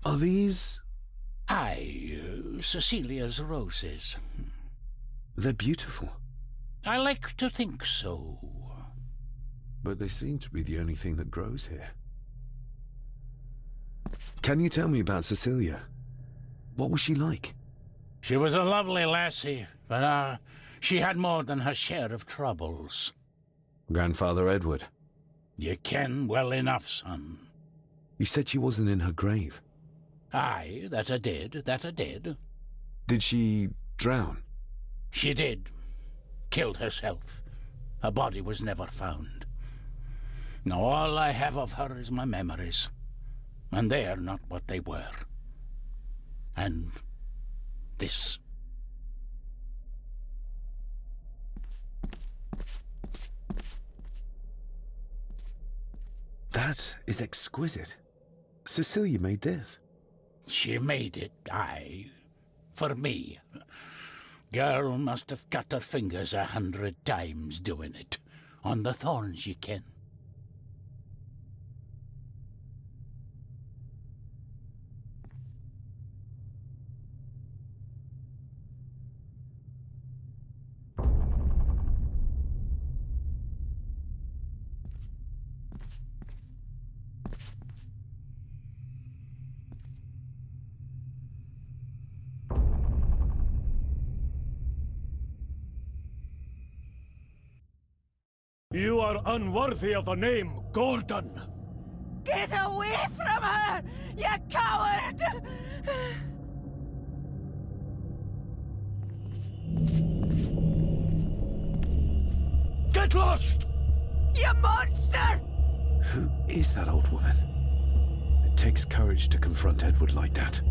Are these... Aye, Cecilia's roses. They're beautiful. I like to think so. But they seem to be the only thing that grows here. Can you tell me about Cecilia? What was she like? She was a lovely lassie, but she had more than her share of troubles. Grandfather Edward. You ken well enough, son. You said she wasn't in her grave. Aye, that I did. Did she drown? She did. Killed herself. Her body was never found. Now all I have of her is my memories. And they are not what they were. And this. That is exquisite. Cecilia made this. She made it, aye. For me. Girl must have cut her fingers 100 times doing it. On the thorns, ye ken. You are unworthy of the name Gordon. Get away from her, you coward! Get lost! You monster! Who is that old woman? It takes courage to confront Edward like that.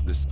This...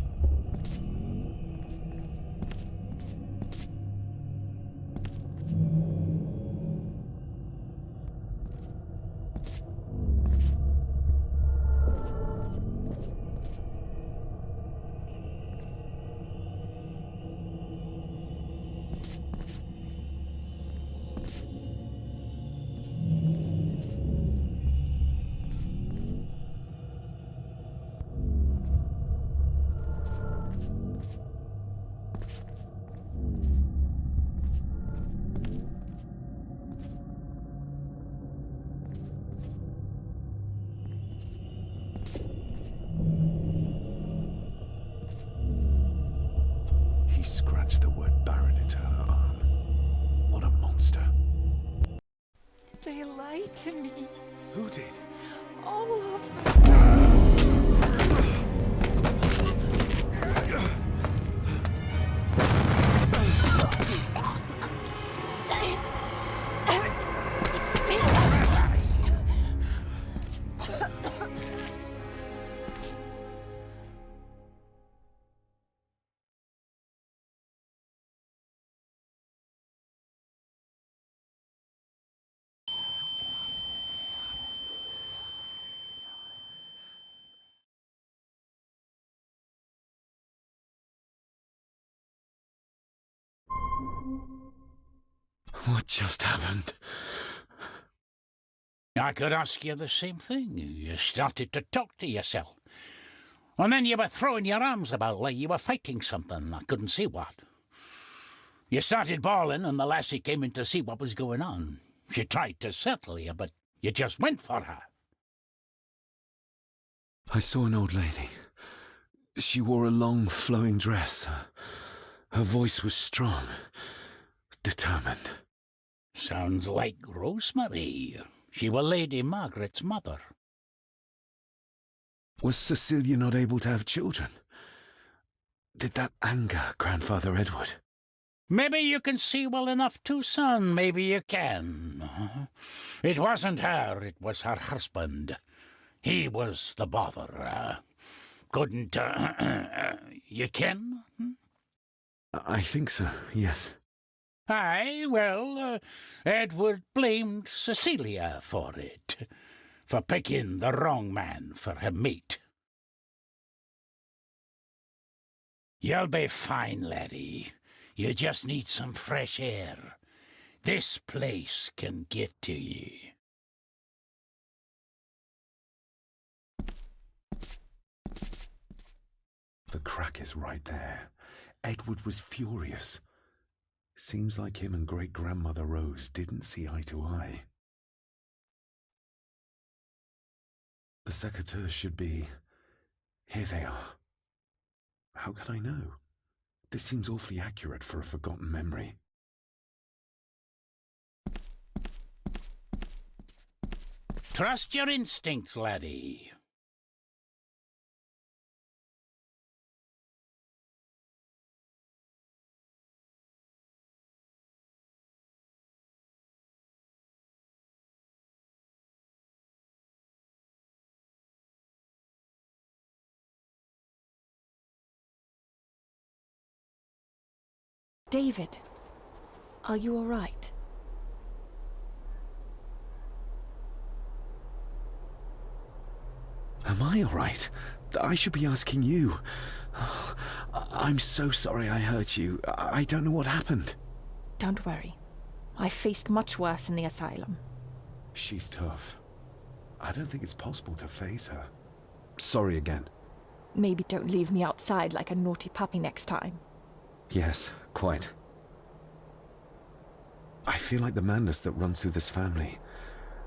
He scratched the word Baron into her arm. What a monster. They lied to me. Who did? All of them. It's me! What just happened? I could ask you the same thing. You started to talk to yourself. And then you were throwing your arms about like you were fighting something. I couldn't see what. You started bawling and the lassie came in to see what was going on. She tried to settle you, but you just went for her. I saw an old lady. She wore a long, flowing dress. Her voice was strong, determined. Sounds like Rosemary. She was Lady Margaret's mother. Was Cecilia not able to have children? Did that anger Grandfather Edward? Maybe you can see well enough too, son. Maybe you can. It wasn't her, it was her husband. He was the bother. Couldn't, you ken? I think so, yes. Aye, well, Edward blamed Cecilia for it, for picking the wrong man for her mate. You'll be fine, laddie. You just need some fresh air. This place can get to ye. The crack is right there. Edward was furious. Seems like him and great-grandmother Rose didn't see eye to eye. The secateurs should be... Here they are. How could I know? This seems awfully accurate for a forgotten memory. Trust your instincts, laddie. David, are you all right? Am I all right? I should be asking you. I'm so sorry I hurt you. I don't know what happened. Don't worry. I faced much worse in the asylum. She's tough. I don't think it's possible to face her. Sorry again. Maybe don't leave me outside like a naughty puppy next time. Yes, quite. I feel like the madness that runs through this family,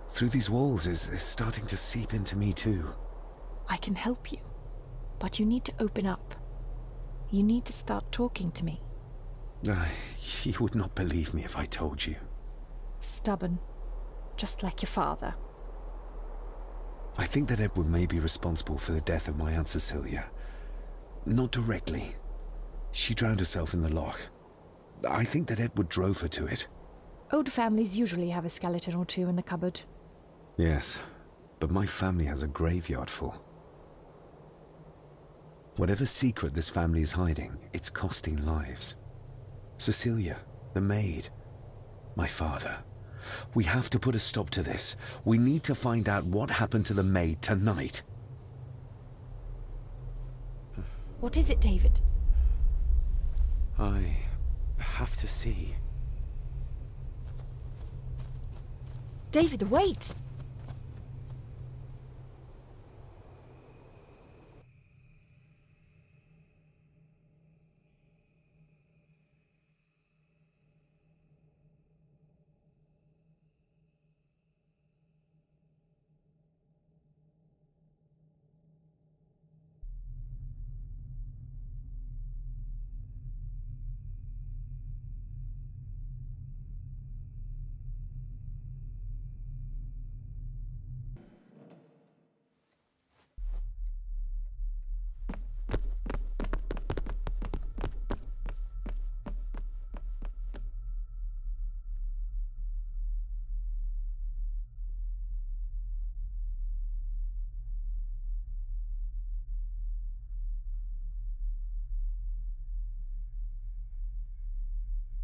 through these walls, is starting to seep into me too. I can help you, but you need to open up. You need to start talking to me. You would not believe me if I told you. Stubborn, just like your father. I think that Edward may be responsible for the death of my Aunt Cecilia. Not directly. She drowned herself in the loch. I think that Edward drove her to it. Old families usually have a skeleton or two in the cupboard. Yes, but my family has a graveyard full. Whatever secret this family is hiding, it's costing lives. Cecilia, the maid, my father. We have to put a stop to this. We need to find out what happened to the maid tonight. What is it, David? I have to see. David, wait!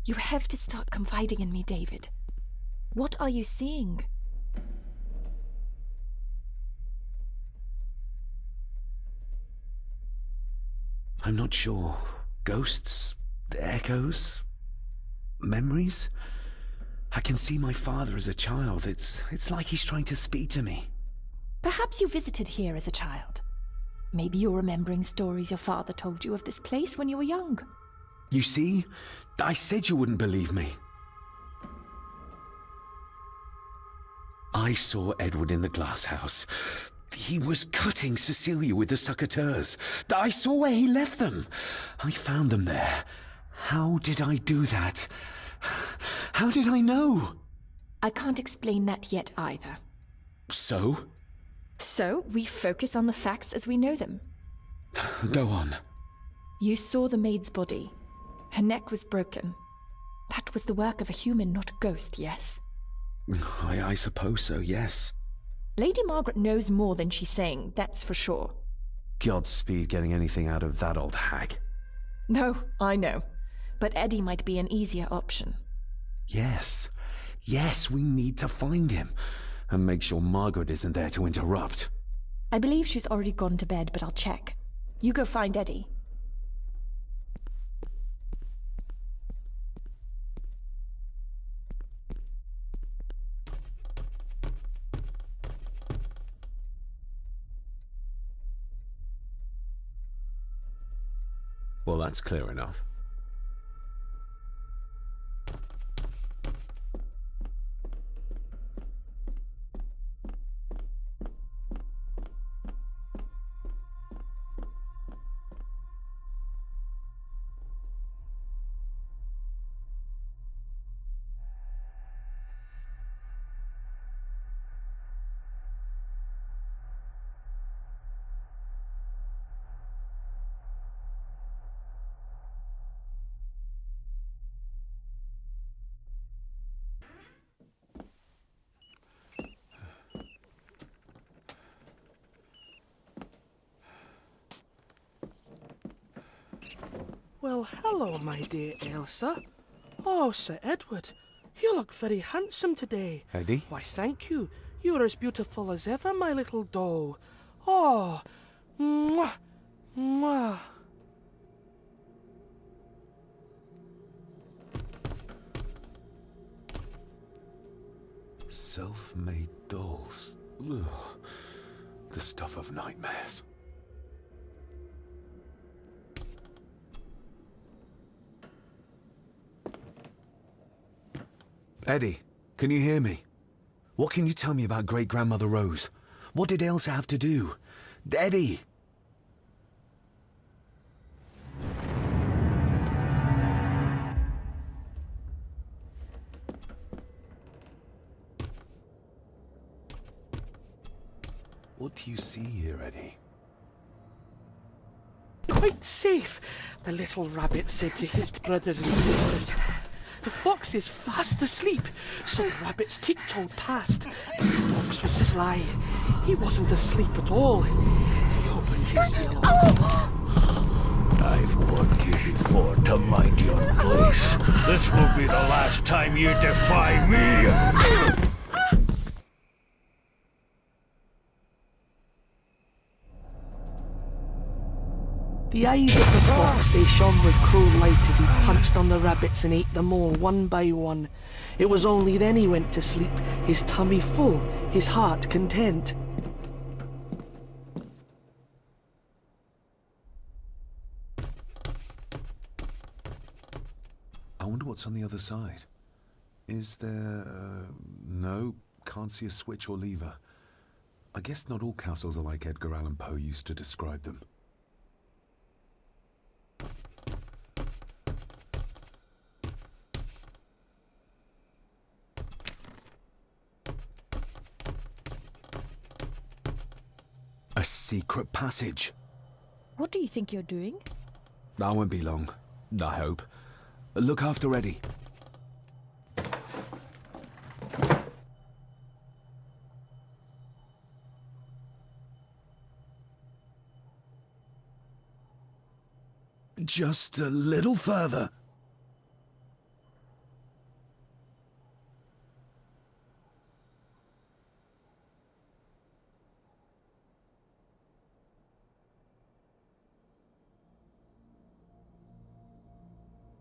You have to start confiding in me, David. What are you seeing? I'm not sure. Ghosts? Echoes? Memories? I can see my father as a child. It's like he's trying to speak to me. Perhaps you visited here as a child. Maybe you're remembering stories your father told you of this place when you were young. You see? I said you wouldn't believe me. I saw Edward in the glass house. He was cutting Cecilia with the succateurs. I saw where he left them. I found them there. How did I do that? How did I know? I can't explain that yet either. So? So, we focus on the facts as we know them. Go on. You saw the maid's body. Her neck was broken. That was the work of a human, not a ghost, yes? I suppose so, yes. Lady Margaret knows more than she's saying, that's for sure. Godspeed getting anything out of that old hag. No, I know. But Eddie might be an easier option. Yes. Yes, we need to find him. And make sure Margaret isn't there to interrupt. I believe she's already gone to bed, but I'll check. You go find Eddie. Well, that's clear enough. Well, hello, my dear Elsa. Oh, Sir Edward, you look very handsome today. Eddie? Why, thank you. You're as beautiful as ever, my little doll. Oh, mwah, mwah. Self-made dolls. Ugh. The stuff of nightmares. Eddie, can you hear me? What can you tell me about Great-Grandmother Rose? What did Elsa have to do? Eddie! What do you see here, Eddie? Quite safe, the little rabbit said to his brothers and sisters. The fox is fast asleep, so the rabbits tiptoed past. But the fox was sly. He wasn't asleep at all. He opened his yellow eyes. I've warned you before to mind your place. This will be the last time you defy me. The eyes of the fox, they shone with cruel light as he punched on the rabbits and ate them all one by one. It was only then he went to sleep, his tummy full, his heart content. I wonder what's on the other side. Is there... no, can't see a switch or lever. I guess not all castles are like Edgar Allan Poe used to describe them. A secret passage. What do you think you're doing? That won't be long, I hope. Look after Eddie. Just a little further.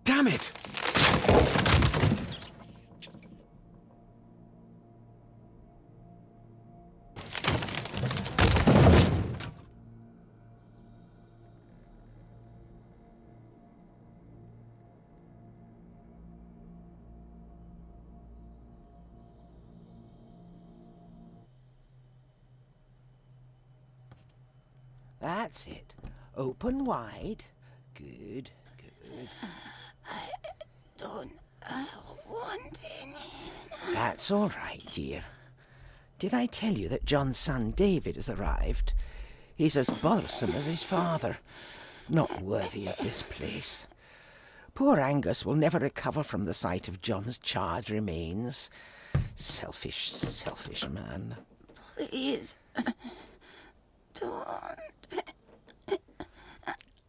Damn it! That's it. Open wide. Good, good. I don't want any. That's all right, dear. Did I tell you that John's son David has arrived? He's as bothersome as his father. Not worthy of this place. Poor Angus will never recover from the sight of John's charred remains. Selfish, selfish man. Please, don't.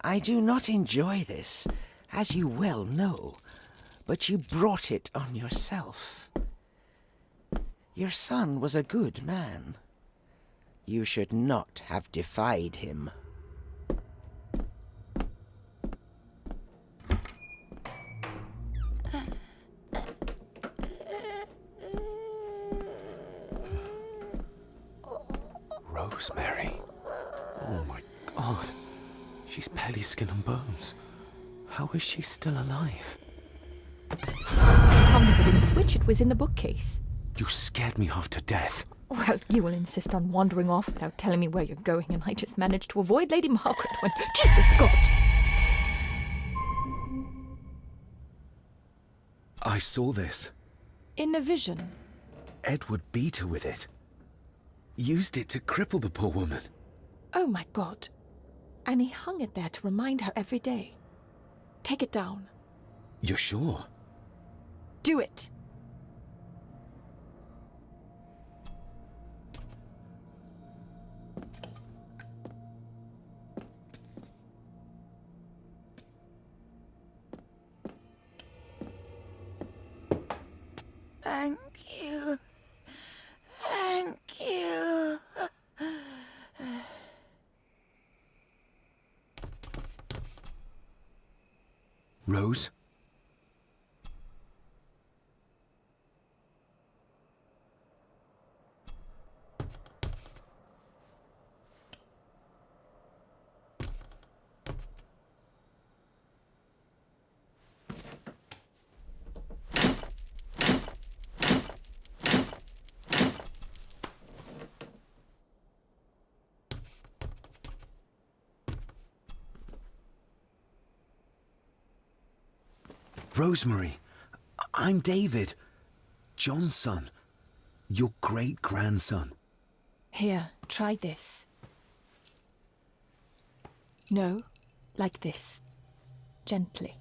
I do not enjoy this, as you well know, but you brought it on yourself. Your son was a good man. You should not have defied him. Rosemary. Oh my God. She's barely skin and bones. How is she still alive? I found the wooden switch. It was in the bookcase. You scared me half to death. Well, you will insist on wandering off without telling me where you're going, and I just managed to avoid Lady Margaret when... Jesus, God! I saw this. In a vision. Edward beat her with it. Used it to cripple the poor woman. Oh my God. And he hung it there to remind her every day. Take it down. You're sure? Do it! Thank you. Thank you. Rose? Rosemary, I'm David, John's son, your great-grandson. Here, try this. No, like this. Gently.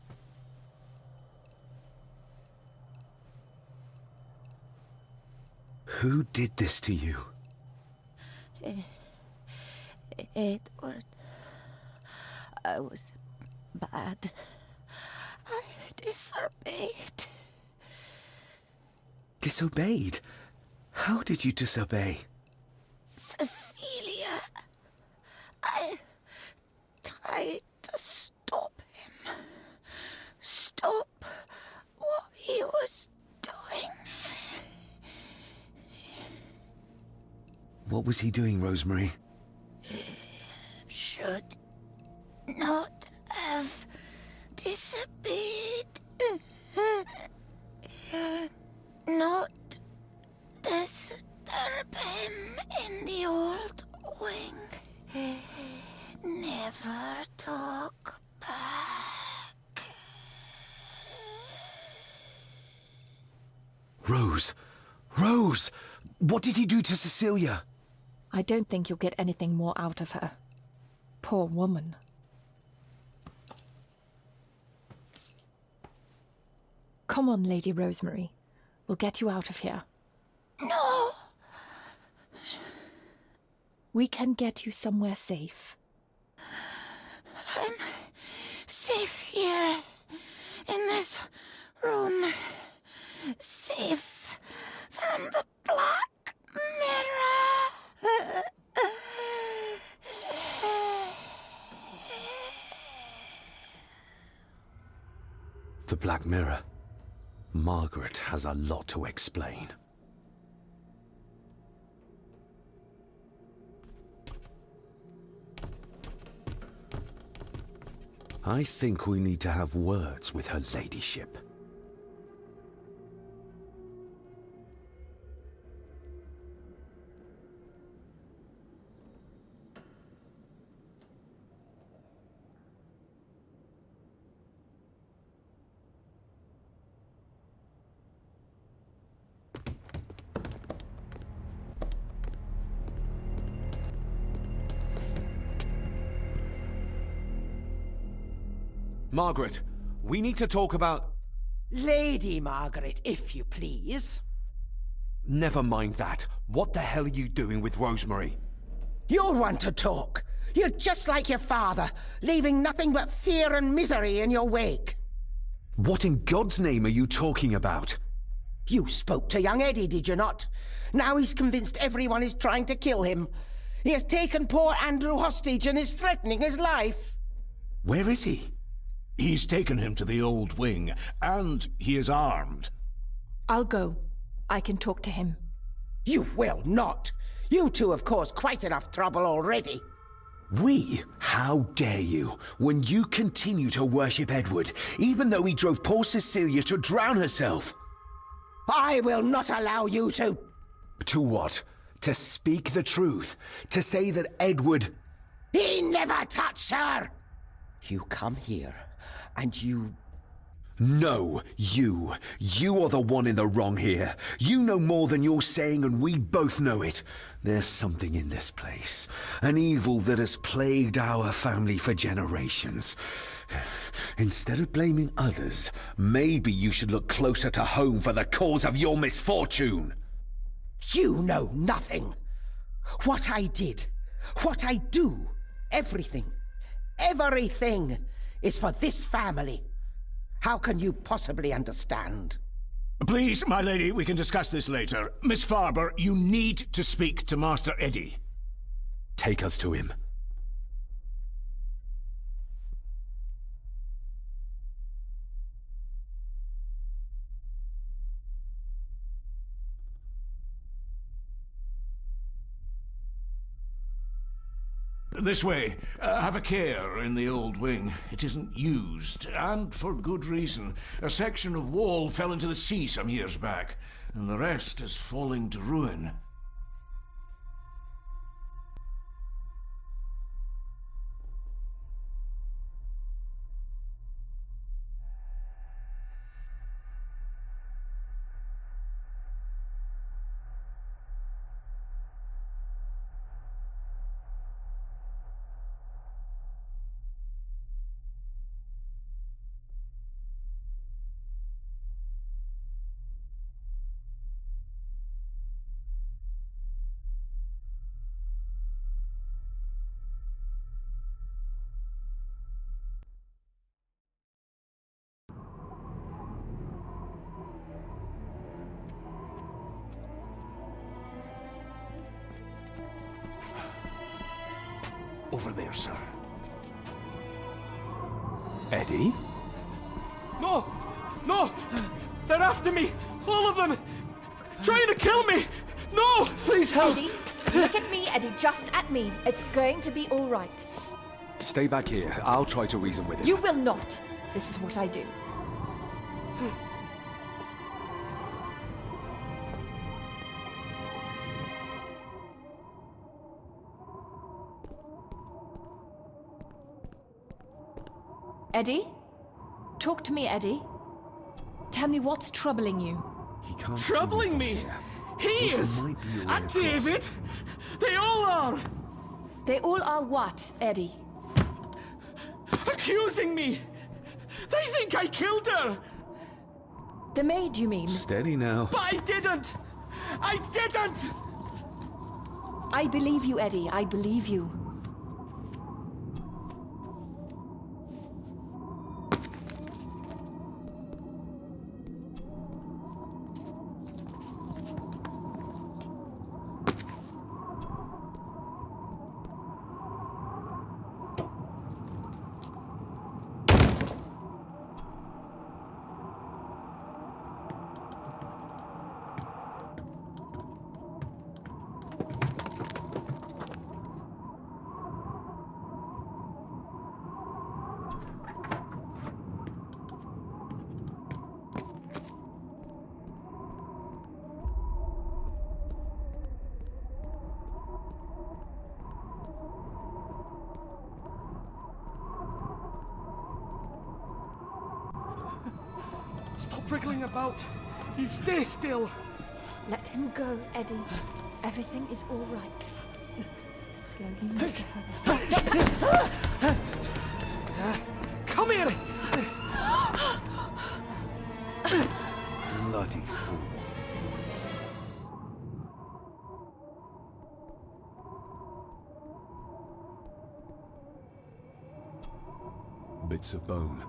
Who did this to you? Edward, I was bad. I disobeyed. Disobeyed? How did you disobey? Cecilia, I tried to stop him. Stop what he was doing. What was he doing, Rosemary? Should not have disobeyed. Not disturb him in the old wing. Never talk back. Rose! Rose! What did he do to Cecilia? I don't think you'll get anything more out of her. Poor woman. Come on, Lady Rosemary. We'll get you out of here. No! We can get you somewhere safe. I'm safe here, in this room. Safe from the Black Mirror. The Black Mirror. Margaret has a lot to explain. I think we need to have words with her ladyship. Margaret, we need to talk about... Lady Margaret, if you please. Never mind that. What the hell are you doing with Rosemary? You're one to talk. You're just like your father, leaving nothing but fear and misery in your wake. What in God's name are you talking about? You spoke to young Eddie, did you not? Now he's convinced everyone is trying to kill him. He has taken poor Andrew hostage and is threatening his life. Where is he? He's taken him to the old wing, and he is armed. I'll go. I can talk to him. You will not. You two have caused quite enough trouble already. We? How dare you, when you continue to worship Edward, even though he drove poor Cecilia to drown herself? I will not allow you to... To what? To speak the truth? To say that Edward... He never touched her! You come here, and you... No, you. You are the one in the wrong here. You know more than you're saying, and we both know it. There's something in this place. An evil that has plagued our family for generations. Instead of blaming others, maybe you should look closer to home for the cause of your misfortune. You know nothing. What I did, what I do, everything is for this family. How can you possibly understand? Please, my lady, we can discuss this later. Miss Farber, you need to speak to Master Eddie. Take us to him. This way. Have a care in the old wing. It isn't used, and for good reason. A section of wall fell into the sea some years back, and the rest is falling to ruin. Over there, sir. Eddie? No! No! They're after me! All of them! Trying to kill me! No! Please help! Eddie, look at me, Eddie, just at me. It's going to be all right. Stay back here. I'll try to reason with him. You will not. This is what I do. Eddie? Talk to me, Eddie. Tell me what's troubling you. He can't Troubling see me! from He here. This is! might be a way And across. David! They all are! They all are what, Eddie? Accusing me! They think I killed her! The maid, you mean? Steady now. But I didn't! I didn't! I believe you, Eddie. I believe you. Stop wriggling about. You stay still. Let him go, Eddie. Everything is all right. Slowly, Mr. Harrison. Come here! Bloody fool. Bits of bone.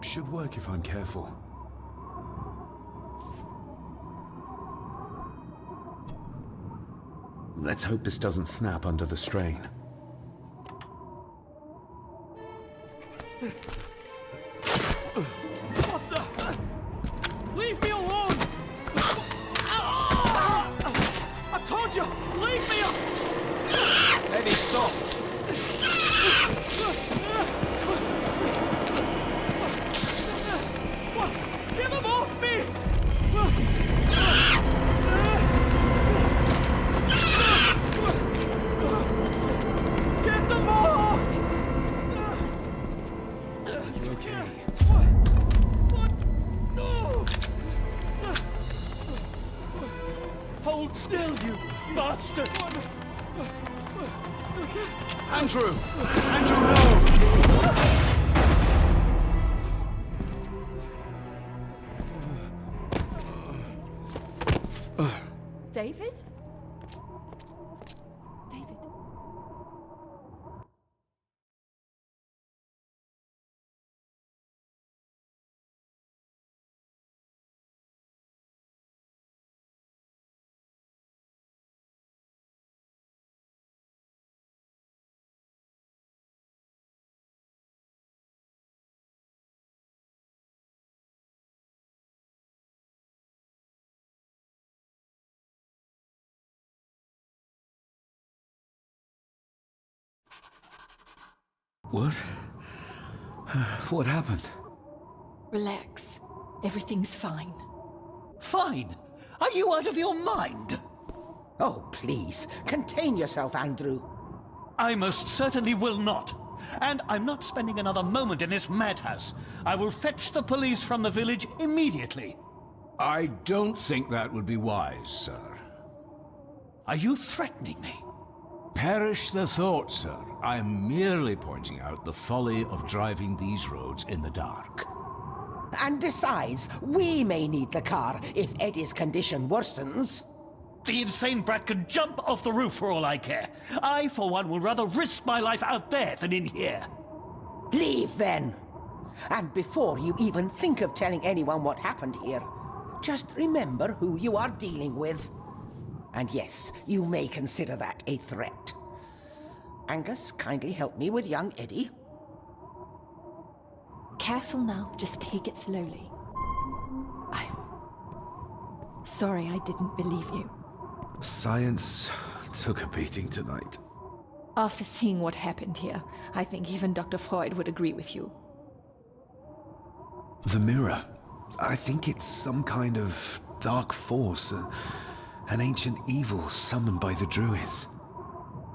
Should work if I'm careful. Let's hope this doesn't snap under the strain. What the? Leave me alone! I told you, leave me alone! Eddie, stop! What? Get them off me! Get them off! You okay? What? No! Hold still, you bastard! Andrew! Andrew, no! David? David? What? What happened? Relax. Everything's fine. Fine. Are you out of your mind? Oh, please, contain yourself, Andrew. I most certainly will not. And I'm not spending another moment in this madhouse. I will fetch the police from the village immediately. I don't think that would be wise, sir. Are you threatening me? Perish the thought, sir. I'm merely pointing out the folly of driving these roads in the dark. And besides, we may need the car if Eddie's condition worsens. The insane brat can jump off the roof for all I care. I, for one, will rather risk my life out there than in here. Leave, then. And before you even think of telling anyone what happened here, just remember who you are dealing with. And yes, you may consider that a threat. Angus, kindly help me with young Eddie. Careful now, just take it slowly. I'm sorry I didn't believe you. Science took a beating tonight. After seeing what happened here, I think even Dr. Freud would agree with you. The mirror. I think it's some kind of dark force, an ancient evil summoned by the Druids.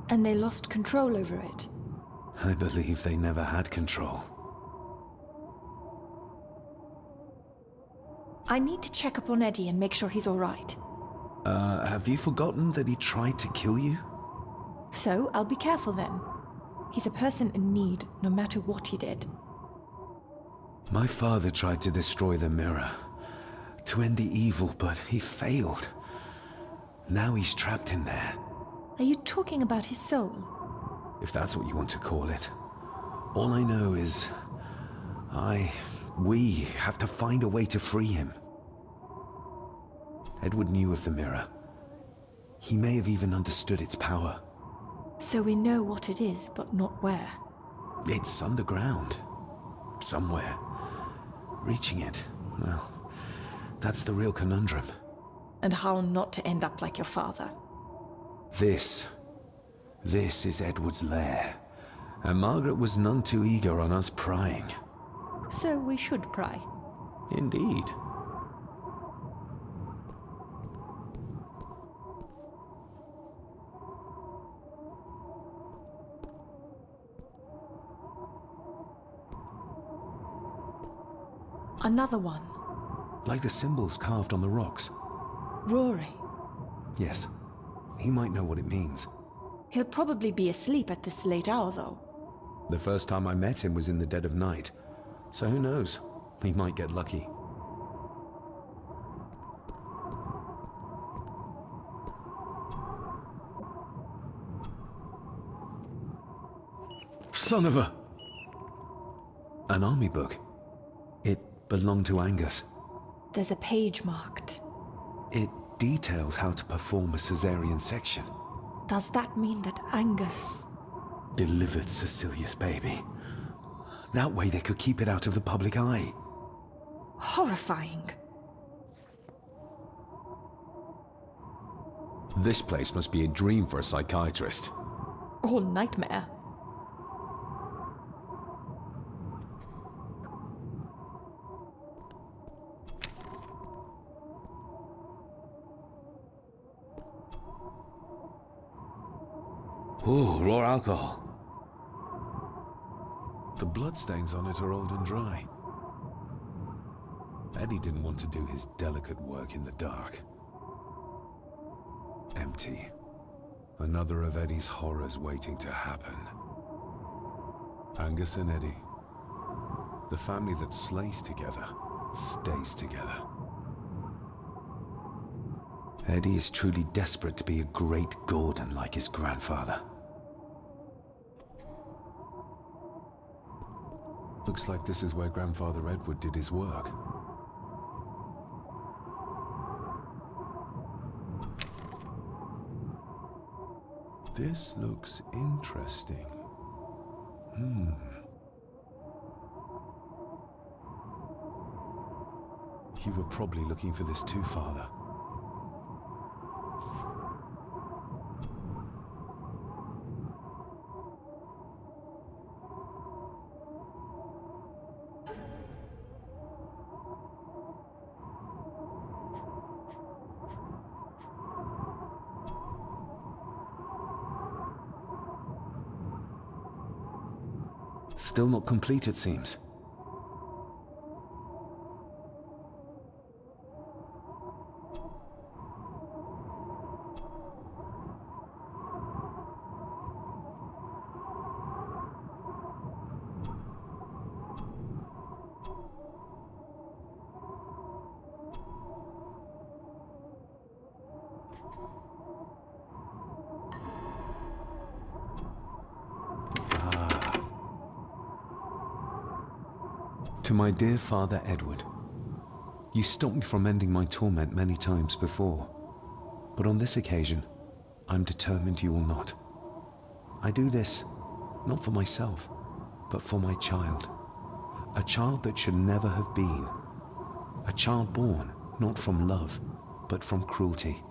And they lost control over it. I believe they never had control. I need to check up on Eddie and make sure he's all right. Have you forgotten that he tried to kill you? So, I'll be careful then. He's a person in need, no matter what he did. My father tried to destroy the mirror, to end the evil, but he failed. Now he's trapped in there. Are you talking about his soul? If that's what you want to call it. All I know is... we have to find a way to free him. Edward knew of the mirror. He may have even understood its power. So we know what it is, but not where. It's underground. Somewhere. Reaching it, well, that's the real conundrum. And how not to end up like your father. This is Edward's lair. And Margaret was none too eager on us prying. So we should pry. Indeed. Another one. Like the symbols carved on the rocks. Rory. Yes. He might know what it means. He'll probably be asleep at this late hour, though. The first time I met him was in the dead of night. So who knows? He might get lucky. Son of a... An army book. It belonged to Angus. There's a page marked. It details how to perform a cesarean section. Does that mean that Angus... Delivered Cecilia's baby. That way they could keep it out of the public eye. Horrifying. This place must be a dream for a psychiatrist. Or nightmare. Ooh, raw alcohol. The bloodstains on it are old and dry. Eddie didn't want to do his delicate work in the dark. Empty. Another of Eddie's horrors waiting to happen. Angus and Eddie. The family that slays together, stays together. Eddie is truly desperate to be a great Gordon like his grandfather. Looks like this is where Grandfather Edward did his work. This looks interesting. You were probably looking for this too, Father. Still not complete, it seems. To my dear Father Edward, you stopped me from ending my torment many times before, but on this occasion, I'm determined you will not. I do this, not for myself, but for my child. A child that should never have been. A child born, not from love, but from cruelty.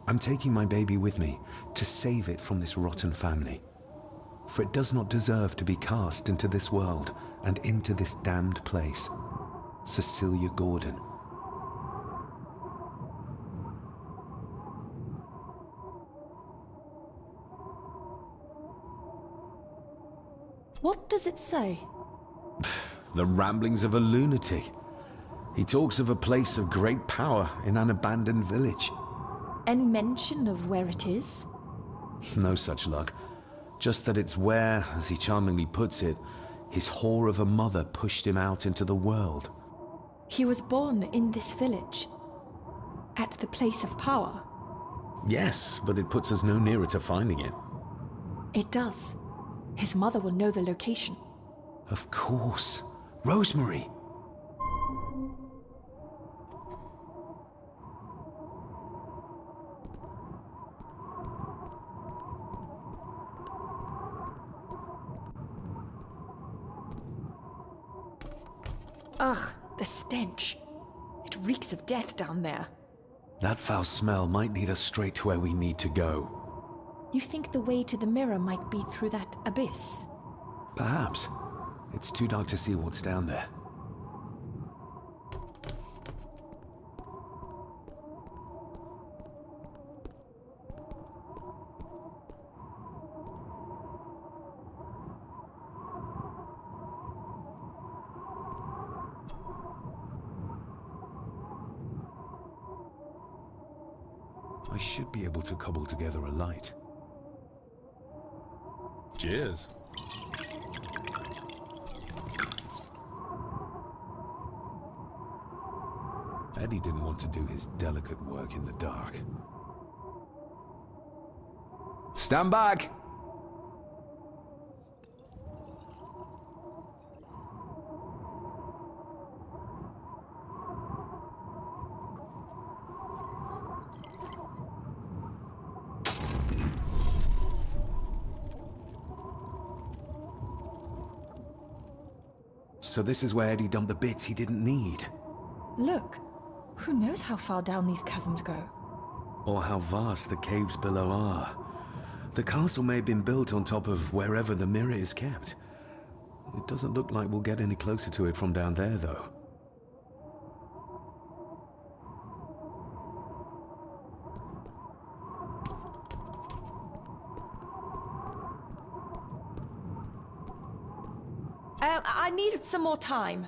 I'm taking my baby with me to save it from this rotten family. For it does not deserve to be cast into this world and into this damned place. Cecilia Gordon. What does it say? The ramblings of a lunatic. He talks of a place of great power in an abandoned village. Any mention of where it is? No such luck. Just that it's where, as he charmingly puts it, his whore of a mother pushed him out into the world. He was born in this village. At the place of power. Yes, but it puts us no nearer to finding it. It does. His mother will know the location. Of course. Rosemary. Ugh, the stench. It reeks of death down there. That foul smell might lead us straight to where we need to go. You think the way to the mirror might be through that abyss? Perhaps. It's too dark to see what's down there. I should be able to cobble together a light. Cheers. Eddie didn't want to do his delicate work in the dark. Stand back! So this is where Eddie dumped the bits he didn't need. Look, who knows how far down these chasms go? Or how vast the caves below are. The castle may have been built on top of wherever the mirror is kept. It doesn't look like we'll get any closer to it from down there, though. I needed some more time.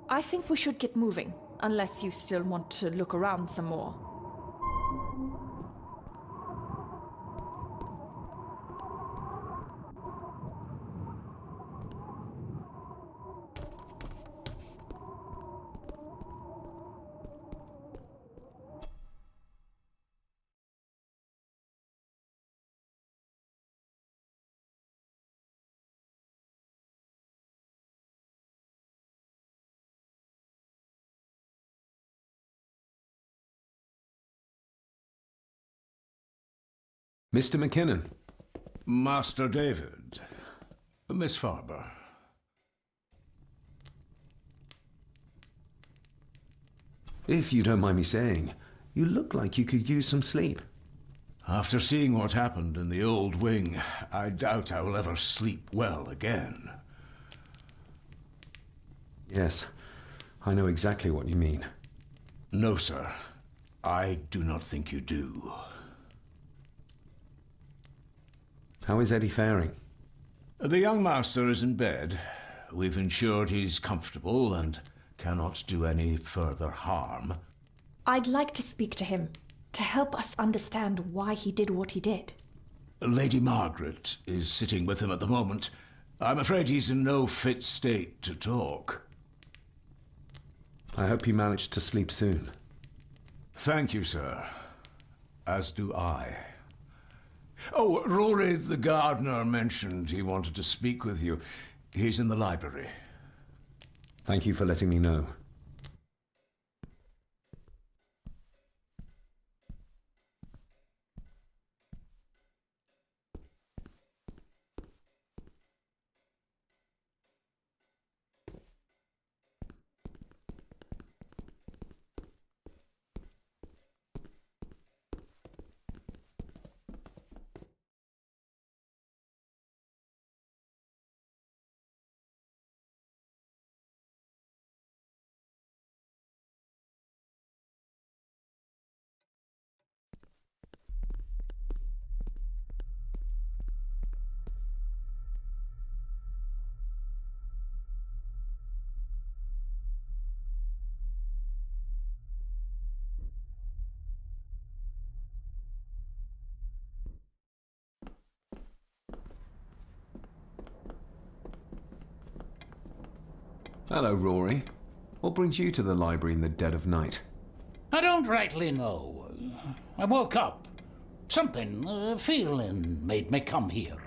I think we should get moving, unless you still want to look around some more. Mr. McKinnon. Master David. Miss Farber. If you don't mind me saying, you look like you could use some sleep. After seeing what happened in the old wing, I doubt I will ever sleep well again. Yes, I know exactly what you mean. No, sir. I do not think you do. How is Eddie faring? The young master is in bed. We've ensured he's comfortable and cannot do any further harm. I'd like to speak to him, to help us understand why he did what he did. Lady Margaret is sitting with him at the moment. I'm afraid he's in no fit state to talk. I hope you managed to sleep soon. Thank you, sir. As do I. Oh, Rory the gardener mentioned he wanted to speak with you. He's in the library. Thank you for letting me know. Hello, Rory. What brings you to the library in the dead of night? I don't rightly know. I woke up. Something, a feeling made me come here.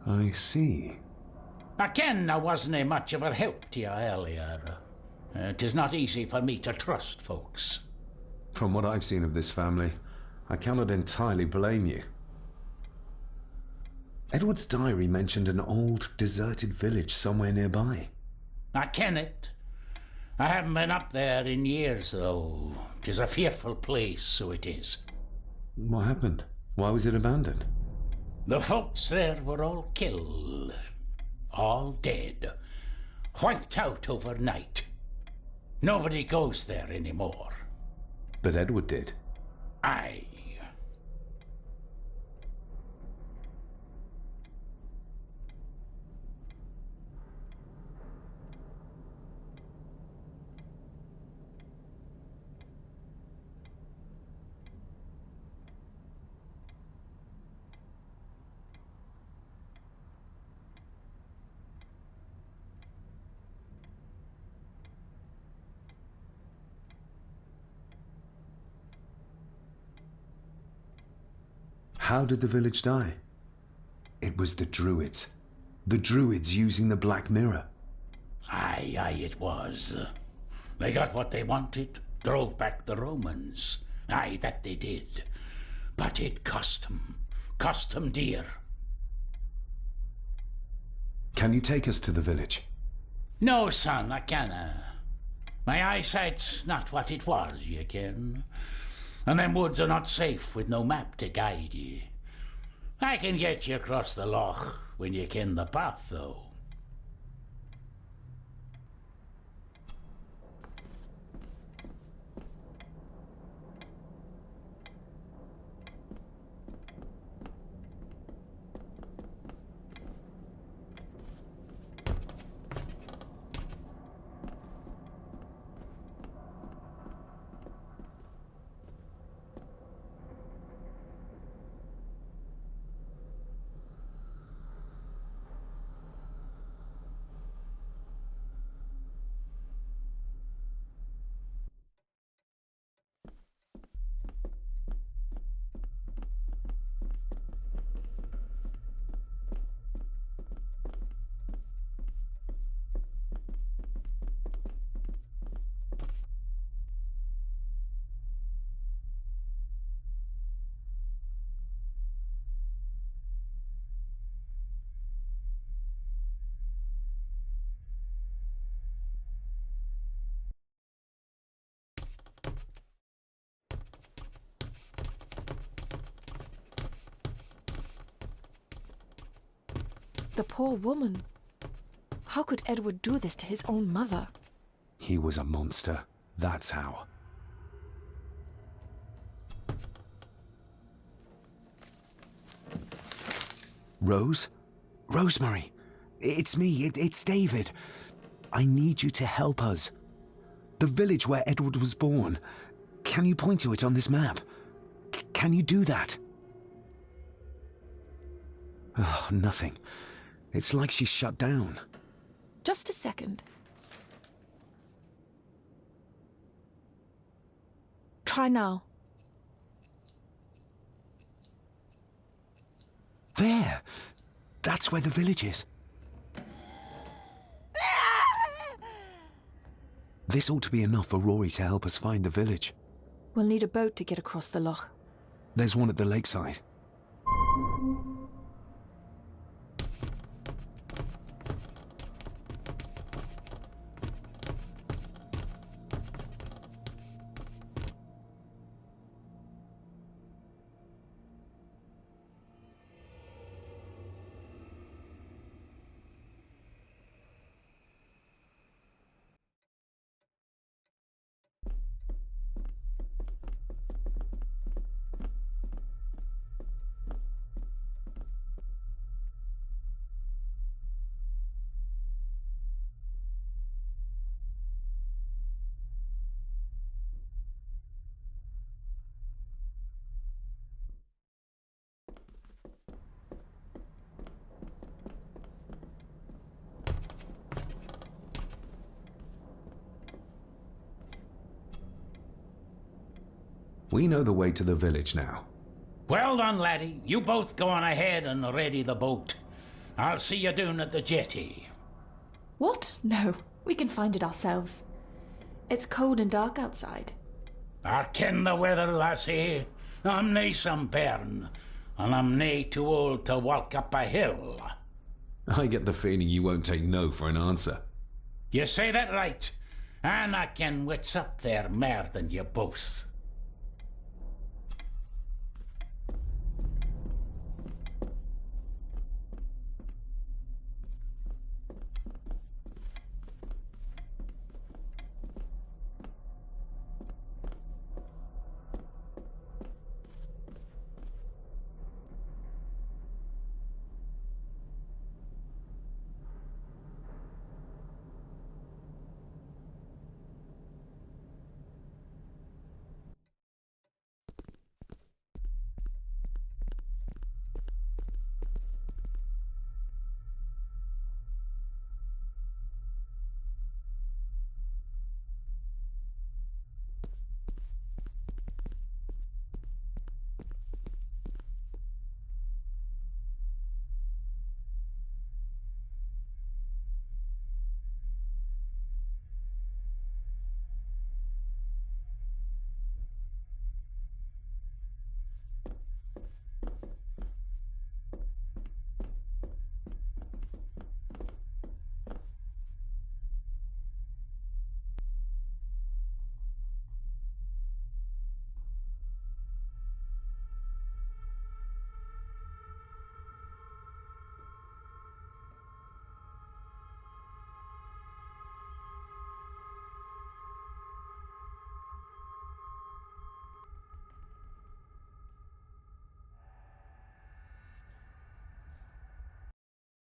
I see. I ken I wasn't much of a help to you earlier. It is not easy for me to trust folks. From what I've seen of this family, I cannot entirely blame you. Edward's diary mentioned an old, deserted village somewhere nearby. I ken it. I haven't been up there in years, though. 'Tis a fearful place, so it is. What happened? Why was it abandoned? The folks there were all killed. All dead. Wiped out overnight. Nobody goes there anymore. But Edward did. Aye. How did the village die? was the Druids. The Druids using the Black Mirror. Aye, it was. They got what they wanted, drove back the Romans. Aye, that they did. But it cost them dear. Can you take us to the village? No, son, I canna. My eyesight's not what it was, you ken. And them woods are not safe with no map to guide ye. I can get you across the loch when you ken the path, though. The poor woman. How could Edward do this to his own mother? He was a monster. That's how. Rose? Rosemary! It's me. It's David. I need you to help us. The village where Edward was born. Can you point to it on this map? Can you do that? Oh, nothing. It's like she's shut down. Just a second. Try now. There! That's where the village is. This ought to be enough for Rory to help us find the village. We'll need a boat to get across the loch. There's one at the lakeside. We know the way to the village now. Well done, laddie. You both go on ahead and ready the boat. I'll see you down at the jetty. What? No, we can find it ourselves. It's cold and dark outside. I ken the weather, lassie. I'm nae some bairn, and I'm nae too old to walk up a hill. I get the feeling you won't take no for an answer. You say that right, and I ken what's up there mair than you both.